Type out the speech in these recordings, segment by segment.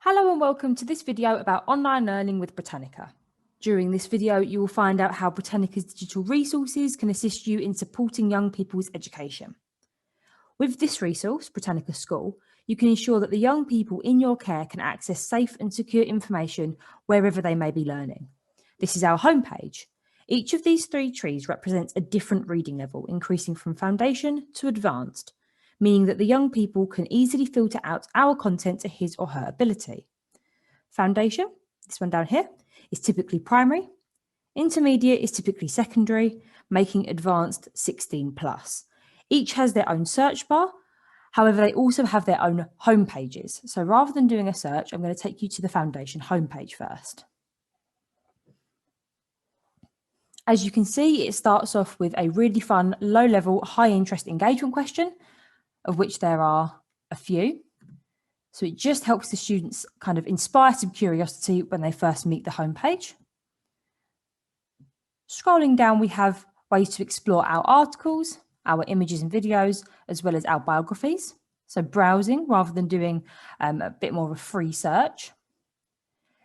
Hello and welcome to this video about online learning with Britannica. During this video, you will find out how Britannica's digital resources can assist you in supporting young people's education. With this resource, Britannica School, you can ensure that the young people in your care can access safe and secure information wherever they may be learning. This is our homepage. Each of these three trees represents a different reading level, increasing from foundation to advanced, meaning that the young people can easily filter out our content to his or her ability. Foundation, this one down here, is typically primary. Intermediate is typically secondary, making advanced 16 plus. Each has their own search bar. However, they also have their own home pages. So rather than doing a search, I'm going to take you to the foundation homepage first. As you can see, it starts off with a really fun, low-level, high-interest engagement question, of which there are a few. So it just helps the students kind of inspire some curiosity when they first meet the homepage. Scrolling down, we have ways to explore our articles, our images and videos, as well as our biographies. So browsing rather than doing a bit more of a free search.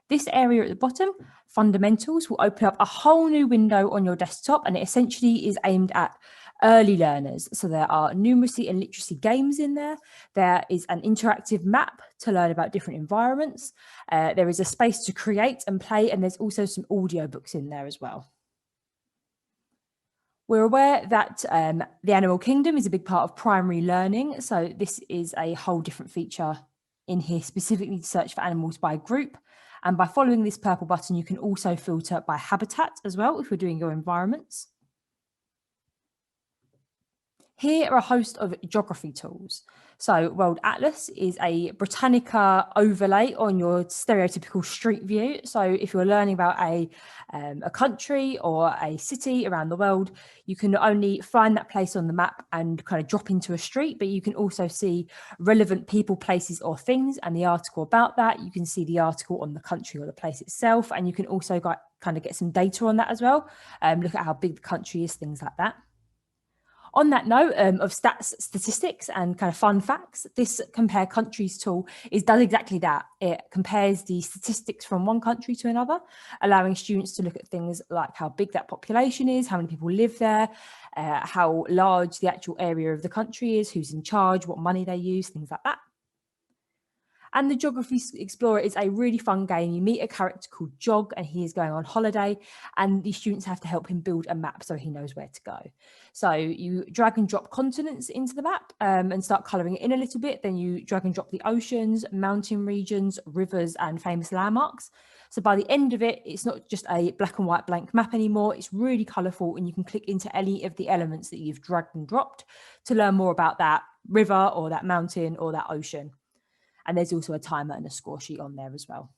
This area at the bottom, fundamentals, will open up a whole new window on your desktop, and it essentially is aimed at early learners. So there are numeracy and literacy games in there. There is an interactive map to learn about different environments. There is a space to create and play, and there's also some audio books in there as well. We're aware that the animal kingdom is a big part of primary learning. So this is a whole different feature in here, specifically to search for animals by group. And by following this purple button, you can also filter by habitat as well if we're doing your environments. Here are a host of geography tools. So World Atlas is a Britannica overlay on your stereotypical street view. So if you're learning about a country or a city around the world, you can only find that place on the map and kind of drop into a street, but you can also see relevant people, places or things and the article about that. You can see the article on the country or the place itself, and you can also kind of get some data on that as well. Look at how big the country is, things like that. On that note of statistics and kind of fun facts, this compare countries tool does exactly that. It compares the statistics from one country to another, allowing students to look at things like how big that population is, how many people live there, how large the actual area of the country is, who's in charge, what money they use, things like that. And the Geography Explorer is a really fun game. You meet a character called Jog, and he is going on holiday, and the students have to help him build a map so he knows where to go. So you drag and drop continents into the map and start colouring it in a little bit. Then you drag and drop the oceans, mountain regions, rivers, and famous landmarks. So by the end of it, it's not just a black and white blank map anymore. It's really colourful, and you can click into any of the elements that you've dragged and dropped to learn more about that river or that mountain or that ocean. And there's also a timer and a score sheet on there as well.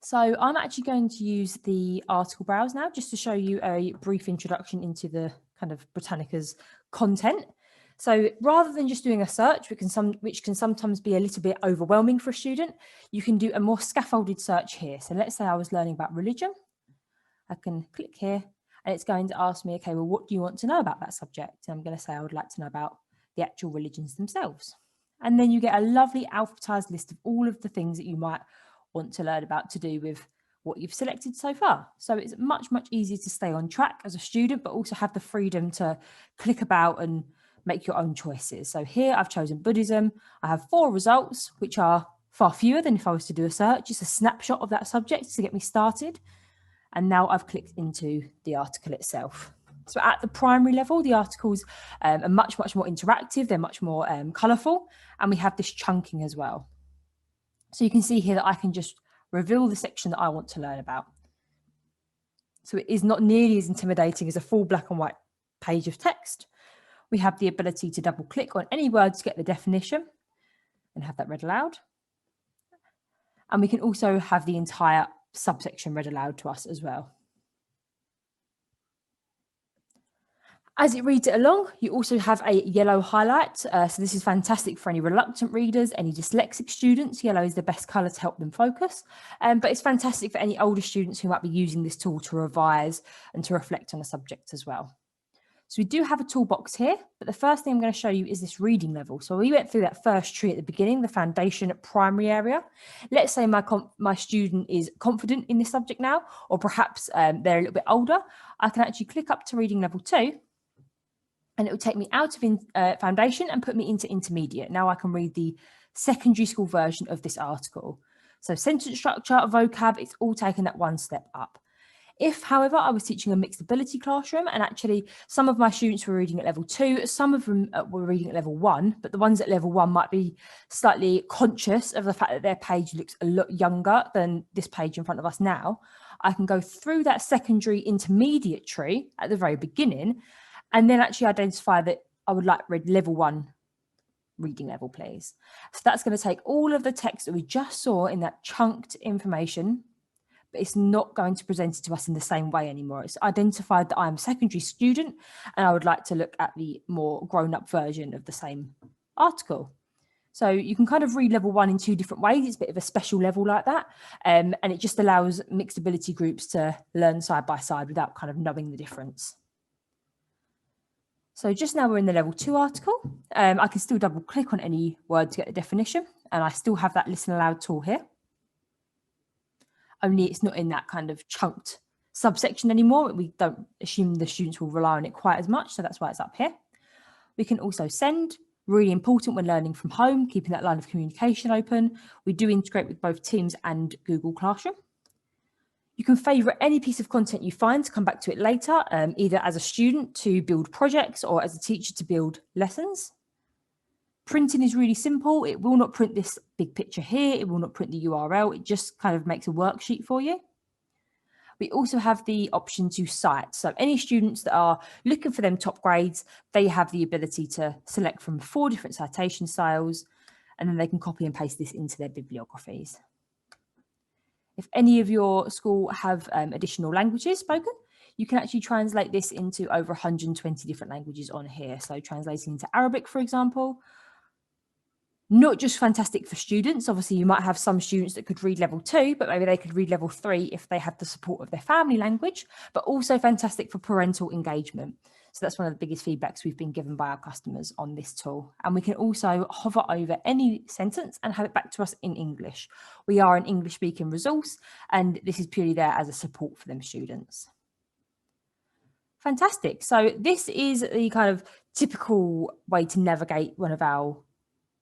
So I'm actually going to use the article browse now just to show you a brief introduction into the kind of Britannica's content. So rather than just doing a search, which can sometimes be a little bit overwhelming for a student, you can do a more scaffolded search here. So let's say I was learning about religion. I can click here and it's going to ask me, okay, well, what do you want to know about that subject? And I'm going to say I would like to know about the actual religions themselves. And then you get a lovely alphabetized list of all of the things that you might want to learn about to do with what you've selected so far. So it's much, much easier to stay on track as a student, but also have the freedom to click about and make your own choices. So here I've chosen Buddhism. I have 4 results, which are far fewer than if I was to do a search. It's a snapshot of that subject to get me started. And now I've clicked into the article itself. So at the primary level, the articles are much, much more interactive. They're much more colourful. And we have this chunking as well. So you can see here that I can just reveal the section that I want to learn about. So it is not nearly as intimidating as a full black and white page of text. We have the ability to double click on any word to get the definition and have that read aloud. And we can also have the entire subsection read aloud to us as well. As it reads it along, you also have a yellow highlight. So this is fantastic for any reluctant readers, any dyslexic students. Yellow is the best colour to help them focus. But it's fantastic for any older students who might be using this tool to revise and to reflect on a subject as well. So we do have a toolbox here, but the first thing I'm going to show you is this reading level. So we went through that first tree at the beginning, the foundation primary area. Let's say my student is confident in this subject now, or perhaps they're a little bit older. I can actually click up to reading level 2, and it will take me out of foundation and put me into intermediate. Now I can read the secondary school version of this article. So sentence structure, vocab, it's all taken that one step up. If, however, I was teaching a mixed ability classroom and actually some of my students were reading at level 2, some of them were reading at level 1, but the ones at level 1 might be slightly conscious of the fact that their page looks a lot younger than this page in front of us now, I can go through that secondary intermediate tree at the very beginning and then actually identify that I would like read level 1 reading level, please. So that's going to take all of the text that we just saw in that chunked information, but it's not going to present it to us in the same way anymore. It's identified that I'm a secondary student and I would like to look at the more grown-up version of the same article. So you can kind of read level 1 in 2 different ways. It's a bit of a special level like that. And it just allows mixed ability groups to learn side by side without kind of knowing the difference. So just now we're in the level 2 article. I can still double click on any word to get the definition, and I still have that listen aloud tool here. Only it's not in that kind of chunked subsection anymore. We don't assume the students will rely on it quite as much, so that's why it's up here. We can also send, really important when learning from home, keeping that line of communication open. We do integrate with both Teams and Google Classroom. You can favourite any piece of content you find to come back to it later, either as a student to build projects or as a teacher to build lessons. Printing is really simple. It will not print this big picture here. It will not print the URL. It just kind of makes a worksheet for you. We also have the option to cite. So any students that are looking for them top grades, they have the ability to select from 4 different citation styles, and then they can copy and paste this into their bibliographies. If any of your school have additional languages spoken, you can actually translate this into over 120 different languages on here. So translating into Arabic, for example, not just fantastic for students. Obviously, you might have some students that could read level 2, but maybe they could read level 3 if they have the support of their family language, but also fantastic for parental engagement. So that's one of the biggest feedbacks we've been given by our customers on this tool. And we can also hover over any sentence and have it back to us in English. We are an English speaking resource, and this is purely there as a support for them students. Fantastic. So this is the kind of typical way to navigate one of our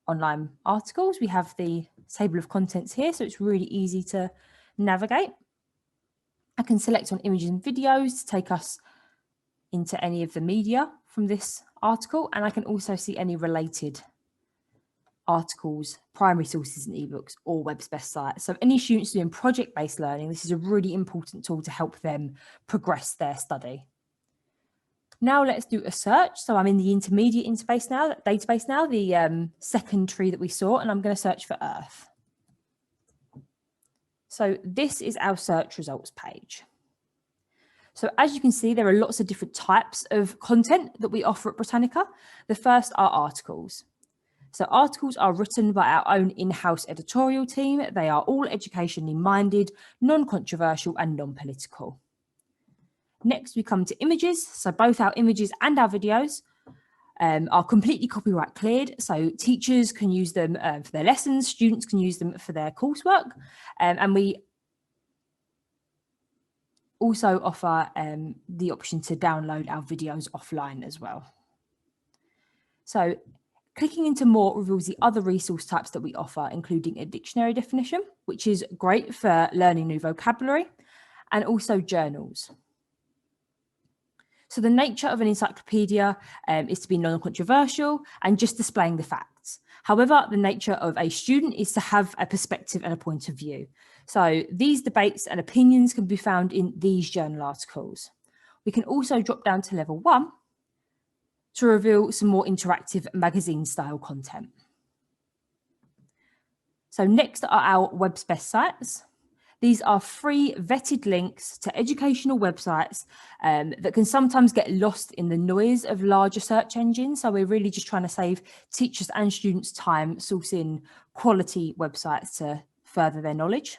online articles. We have the table of contents here, so it's really easy to navigate. I can select on images and videos to take us into any of the media from this article, and I can also see any related articles, primary sources and ebooks, or web's best sites. So any students doing project-based learning, this is a really important tool to help them progress their study. Now let's do a search. So I'm in the intermediate database now, the second tree that we saw, and I'm going to search for Earth. So this is our search results page. So as you can see, there are lots of different types of content that we offer at Britannica. The first are articles. So articles are written by our own in-house editorial team. They are all educationally minded, non-controversial and non-political. Next, we come to images. So both our images and our videos are completely copyright cleared. So teachers can use them for their lessons, students can use them for their coursework, and we also offer the option to download our videos offline as well. So clicking into more reveals the other resource types that we offer, including a dictionary definition, which is great for learning new vocabulary, and also journals. So the nature of an encyclopedia is to be non-controversial and just displaying the facts. However, the nature of a student is to have a perspective and a point of view. So these debates and opinions can be found in these journal articles. We can also drop down to level 1 to reveal some more interactive magazine style content. So next are our web's best sites. These are free vetted links to educational websites that can sometimes get lost in the noise of larger search engines. So we're really just trying to save teachers and students time sourcing quality websites to further their knowledge.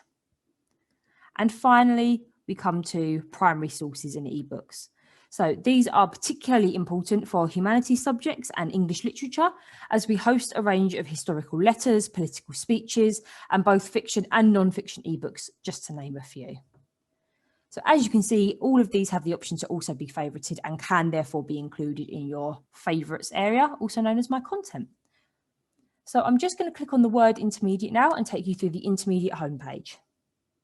And finally, we come to primary sources and ebooks. So these are particularly important for humanities subjects and English literature, as we host a range of historical letters, political speeches, and both fiction and non-fiction ebooks, just to name a few. So as you can see, all of these have the option to also be favorited and can therefore be included in your favorites area, also known as my content. So I'm just going to click on the word intermediate now and take you through the intermediate homepage.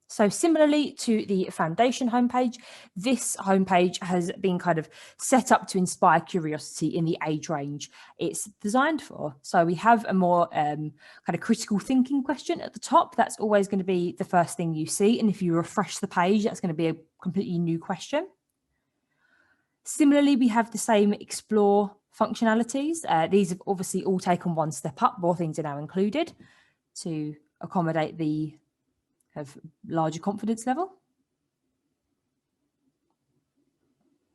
So similarly to the foundation homepage, this homepage has been kind of set up to inspire curiosity in the age range it's designed for. So we have a more kind of critical thinking question at the top. That's always going to be the first thing you see. And if you refresh the page, that's going to be a completely new question. Similarly, we have the same explore functionalities. These have obviously all taken one step up. More things are now included to accommodate the larger confidence level.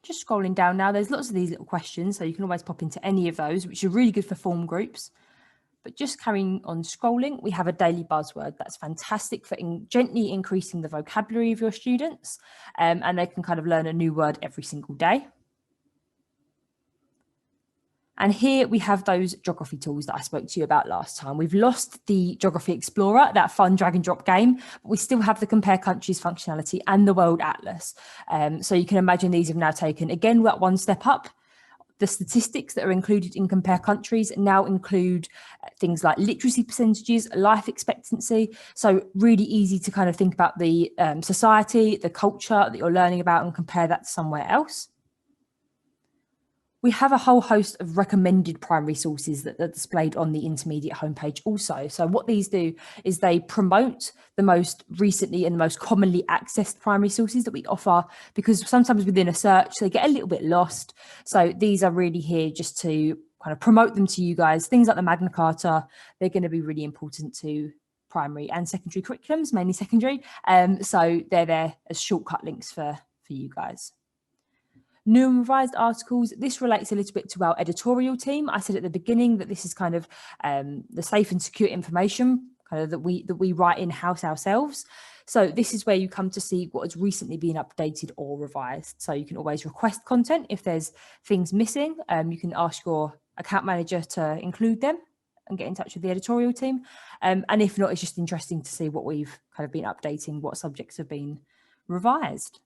Just scrolling down now, there's lots of these little questions, so you can always pop into any of those, which are really good for form groups. But just carrying on scrolling, we have a daily buzzword. That's fantastic for gently increasing the vocabulary of your students, and they can kind of learn a new word every single day. And here we have those geography tools that I spoke to you about last time. We've lost the Geography Explorer, that fun drag and drop game, but we still have the Compare Countries functionality and the World Atlas. So you can imagine these have now taken, again, one step up. The statistics that are included in Compare Countries now include things like literacy percentages, life expectancy. So really easy to kind of think about the society, the culture that you're learning about and compare that to somewhere else. We have a whole host of recommended primary sources that are displayed on the intermediate homepage also. So what these do is they promote the most recently and the most commonly accessed primary sources that we offer, because sometimes within a search, they get a little bit lost. So these are really here just to kind of promote them to you guys. Things like the Magna Carta, they're going to be really important to primary and secondary curriculums, mainly secondary. So they're there as shortcut links for you guys. New and revised articles, this relates a little bit to our editorial team. I said at the beginning that this is kind of the safe and secure information kind of that we write in-house ourselves. So this is where you come to see what has recently been updated or revised. So you can always request content. If there's things missing, you can ask your account manager to include them and get in touch with the editorial team. And if not, it's just interesting to see what we've kind of been updating, what subjects have been revised.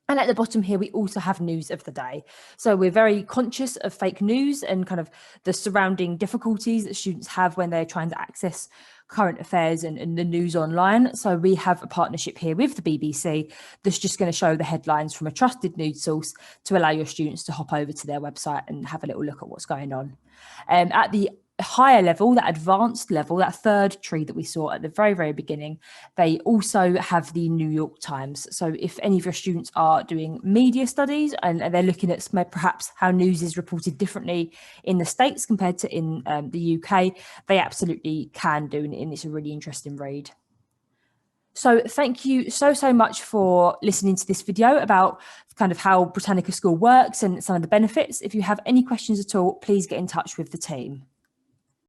And at the bottom here, we also have news of the day. So we're very conscious of fake news and kind of the surrounding difficulties that students have when they're trying to access current affairs and the news online. So we have a partnership here with the BBC that's just going to show the headlines from a trusted news source to allow your students to hop over to their website and have a little look at what's going on. At the higher level, that advanced level, that third tree that we saw at the very, very beginning, they also have the New York Times. So if any of your students are doing media studies and they're looking at perhaps how news is reported differently in the States compared to in the UK, they absolutely can do, and it's a really interesting read. So thank you so much for listening to this video about kind of how Britannica School works and some of the benefits. If you have any questions at all, please get in touch with the team.